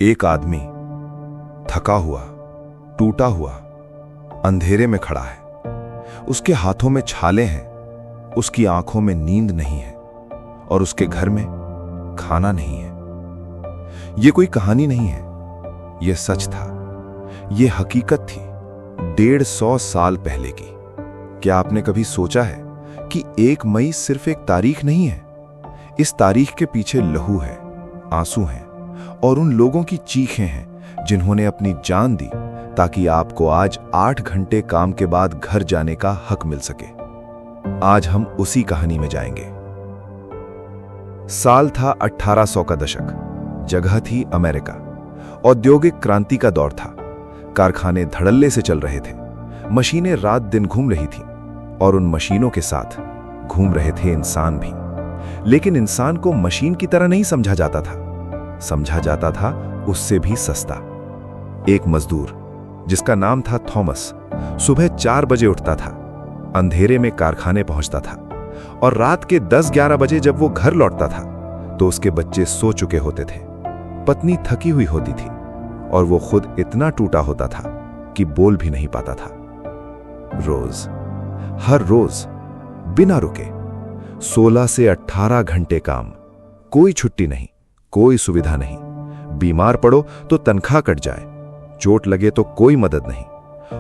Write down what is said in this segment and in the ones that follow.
एक आदमी थका हुआ, टूटा हुआ, अंधेरे में खड़ा है। उसके हाथों में छाले हैं, उसकी आंखों में नींद नहीं है और उसके घर में खाना नहीं है। यह कोई कहानी नहीं है, यह सच था, यह हकीकत थी 150 साल पहले की। क्या आपने कभी सोचा है कि 1 मई सिर्फ एक तारीख नहीं है? इस तारीख के पीछे लहू है, आंसू हैं और उन लोगों की चीखें हैं जिन्होंने अपनी जान दी ताकि आपको आज 8 घंटे काम के बाद घर जाने का हक मिल सके। आज हम उसी कहानी में जाएंगे। साल था 1800 का दशक, जगह थी अमेरिका। औद्योगिक क्रांति का दौर था। कारखाने धड़ल्ले से चल रहे थे, मशीनें रात दिन घूम रही थीं और उन मशीनों के साथ घूम रहे थे इंसान भी। लेकिन इंसान को मशीन की तरह नहीं समझा जाता था, समझा जाता था उससे भी सस्ता। एक मजदूर जिसका नाम था थॉमस सुबह 4 बजे उठता था, अंधेरे में कारखाने पहुंचता था और रात के 10-11 बजे जब वो घर लौटता था तो उसके बच्चे सो चुके होते थे, पत्नी थकी हुई होती थी और वो खुद इतना टूटा होता था कि बोल भी नहीं पाता था। रोज, हर रोज बिना रुके 16 से 18 घंटे काम, कोई छुट्टी नहीं, कोई सुविधा नहीं। बीमार पड़ो तो तनख्वाह कट जाए, चोट लगे तो कोई मदद नहीं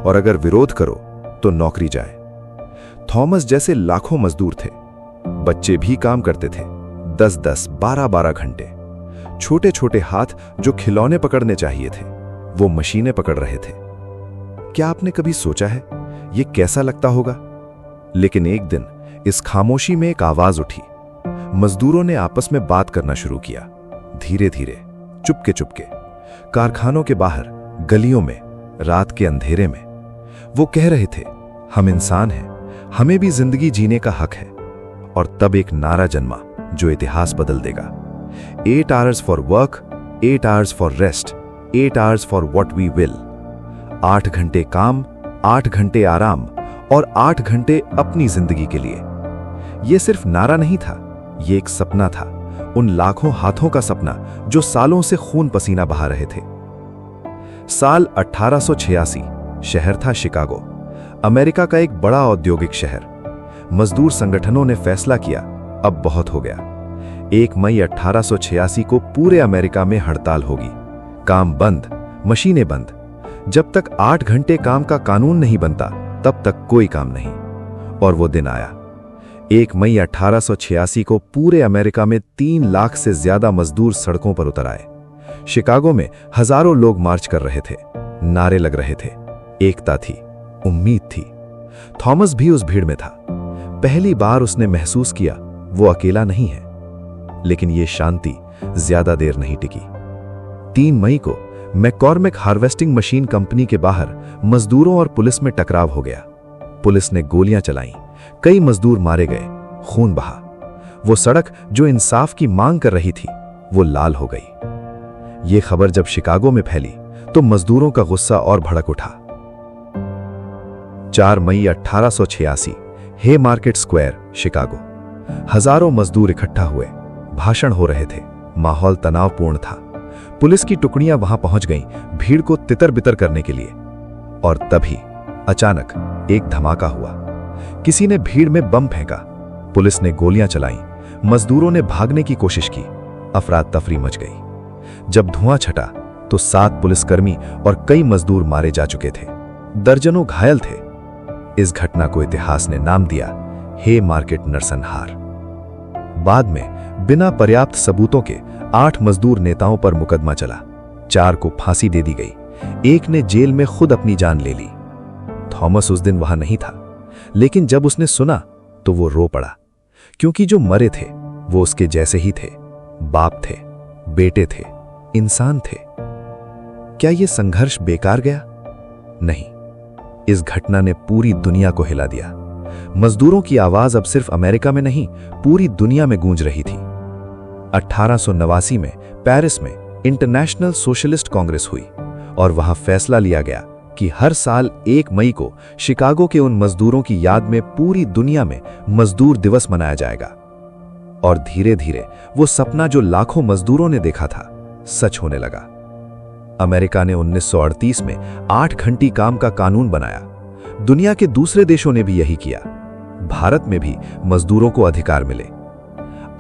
और अगर विरोध करो तो नौकरी जाए। थॉमस जैसे लाखों मजदूर थे, बच्चे भी काम करते थे 10-10, 12-12 घंटे। छोटे छोटे हाथ जो खिलौने पकड़ने चाहिए थे वो मशीनें पकड़ रहे थे। क्या आपने कभी सोचा है ये कैसा लगता होगा? लेकिन एक दिन इस खामोशी में एक आवाज उठी। मजदूरों ने आपस में बात करना शुरू किया, धीरे धीरे, चुपके चुपके, कारखानों के बाहर, गलियों में, रात के अंधेरे में। वो कह रहे थे, हम इंसान हैं, हमें भी जिंदगी जीने का हक है। और तब एक नारा जन्मा जो इतिहास बदल देगा। 8 hours for work, 8 hours for rest, 8 hours for what we will. 8 घंटे काम, 8 घंटे आराम और 8 घंटे अपनी जिंदगी के लिए। यह सिर्फ नारा नहीं था, यह एक सपना था, उन लाखों हाथों का सपना जो सालों से खून पसीना बहा रहे थे। साल 1886, शहर था शिकागो, अमेरिका का एक बड़ा औद्योगिक शहर। मजदूर संगठनों ने फैसला किया, अब बहुत हो गया। 1 मई 1886 को पूरे अमेरिका में हड़ताल होगी, काम बंद, मशीनें बंद। जब तक 8 घंटे काम का कानून नहीं बनता तब तक कोई काम नहीं। और वो दिन आया। 1 मई 1886 को पूरे अमेरिका में 3 लाख से ज्यादा मजदूर सड़कों पर उतर आए। शिकागो में हजारों लोग मार्च कर रहे थे, नारे लग रहे थे, एकता थी, उम्मीद थी। थॉमस भी उस भीड़ में था। पहली बार उसने महसूस किया वो अकेला नहीं है। लेकिन ये शांति ज्यादा देर नहीं टिकी। 3 मई को मैककॉर्मिक हार्वेस्टिंग मशीन कंपनी के बाहर मजदूरों और पुलिस में टकराव हो गया। पुलिस ने गोलियां चलाईं, कई मजदूर मारे गए, खून बहा। वो सड़क जो इंसाफ की मांग कर रही थी वो लाल हो गई। ये खबर जब शिकागो में फैली तो मजदूरों का गुस्सा और भड़क उठा। 4 मई 1886, हे मार्केट स्क्वायर, शिकागो। हजारों मजदूर इकट्ठा हुए, भाषण हो रहे थे, माहौल तनावपूर्ण था। पुलिस की टुकड़ियां वहां पहुंच गईं, भीड़ को तितर-बितर करने के लिए। और तभी अचानक एक धमाका हुआ। किसी ने भीड़ में बम फेंका, पुलिस ने गोलियां चलाईं, मजदूरों ने भागने की कोशिश की, अफरा-तफरी मच गई। जब धुआं छटा तो 7 पुलिसकर्मी और कई मजदूर मारे जा चुके थे, दर्जनों घायल थे। इस घटना को इतिहास ने नाम दिया हे मार्केट नरसंहार। बाद में बिना पर्याप्त सबूतों के 8 मजदूर नेताओं पर मुकदमा चला, 4 को फांसी दे दी गई, एक ने जेल में खुद अपनी जान ले ली। थॉमस उस दिन वहां नहीं था, लेकिन जब उसने सुना तो वो रो पड़ा, क्योंकि जो मरे थे वो उसके जैसे ही थे, बाप थे, बेटे थे, इंसान थे। क्या ये संघर्ष बेकार गया? नहीं, इस घटना ने पूरी दुनिया को हिला दिया। मजदूरों की आवाज अब सिर्फ अमेरिका में नहीं, पूरी दुनिया में गूंज रही थी। 1889 में पेरिस में इंटरनेशनल सोशलिस्ट कांग्रेस हुई और वहां फैसला लिया गया कि हर साल 1 मई को शिकागो के उन मजदूरों की याद में पूरी दुनिया में मजदूर दिवस मनाया जाएगा। और धीरे धीरे वो सपना जो लाखों मजदूरों ने देखा था सच होने लगा। अमेरिका ने 1938 में 8 घंटी काम का कानून बनाया। दुनिया के दूसरे देशों ने भी यही किया। भारत में भी मजदूरों को अधिकार मिले।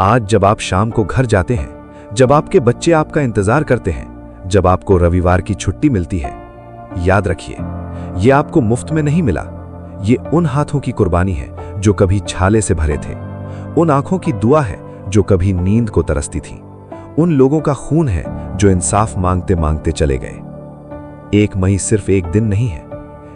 आज जब आप शाम को घर जाते हैं, जब आपके बच्चे आपका इंतजार करते हैं, जब आपको रविवार की छुट्टी मिलती है, याद रखिए, ये आपको मुफ्त में नहीं मिला। ये उन हाथों की कुर्बानी है जो कभी छाले से भरे थे, उन आंखों की दुआ है जो कभी नींद को तरसती थी, उन लोगों का खून है जो इंसाफ मांगते मांगते चले गए। 1 मई सिर्फ एक दिन नहीं है,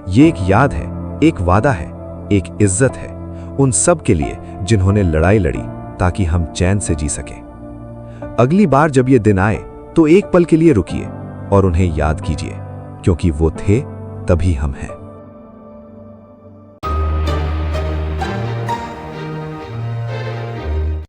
ये एक याद है, एक वादा है, एक इज्जत है उन सब के लिए जिन्होंने लड़ाई लड़ी ताकि हम चैन से जी सकें। अगली बार जब ये दिन आए तो एक पल के लिए रुकिए और उन्हें याद कीजिए, क्योंकि वो थे तभी हम हैं।